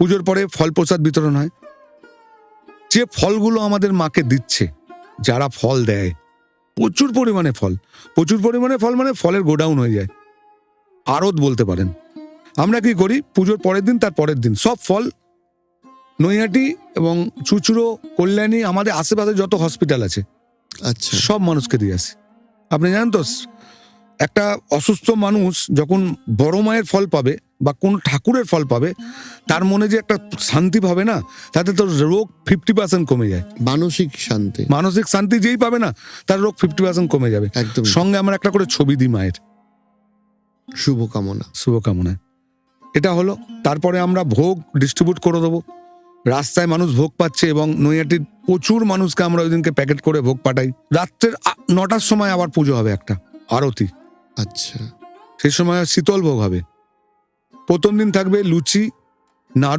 পুজোর পরে ফল প্রসাদ বিতরণ হয়। যে ফলগুলো আমাদের মাকে দিচ্ছে, যারা ফল দেয়, প্রচুর পরিমাণে ফল মানে ফলের গোডাউন হয়ে যায়, আড়ত বলতে পারেন। আমরা কি করি, পুজোর পরের দিন, তার পরের দিন সব ফল নৈহাটি এবং চুচুড়ো, কল্যাণী, আমাদের আশেপাশে যত হসপিটাল আছে আচ্ছা, সব মানুষকে দিয়ে আসি। আপনি জানেন তো, একটা অসুস্থ মানুষ যখন বড় মায়ের ফল পাবে বা কোন ঠাকুরের ফল পাবে, তার মনে যে একটা শান্তি পাবে না, তাতে তো রোগ 50% কমে যায়। মানসিক শান্তি, মানসিক শান্তি যেই পাবে না, তার রোগ 50% কমে যাবে। একদম সঙ্গে আমরা একটা করে ছবি দিই মায়ের, শুভকামনা। শুভকামনায়। এটা হলো। তারপরে আমরা ভোগ ডিস্ট্রিবিউট করে দেবো। রাস্তায় মানুষ ভোগ পাচ্ছে এবং নৈহাটির প্রচুর মানুষকে আমরা ওই দিনকে প্যাকেট করে ভোগ পাঠাই। রাত্রের 9টার সময় আবার পুজো হবে, একটা আরতি। আচ্ছা, সেই সময় শীতল ভোগ হবে। প্রথম দিন থাকবে লুচি, নাড়ু,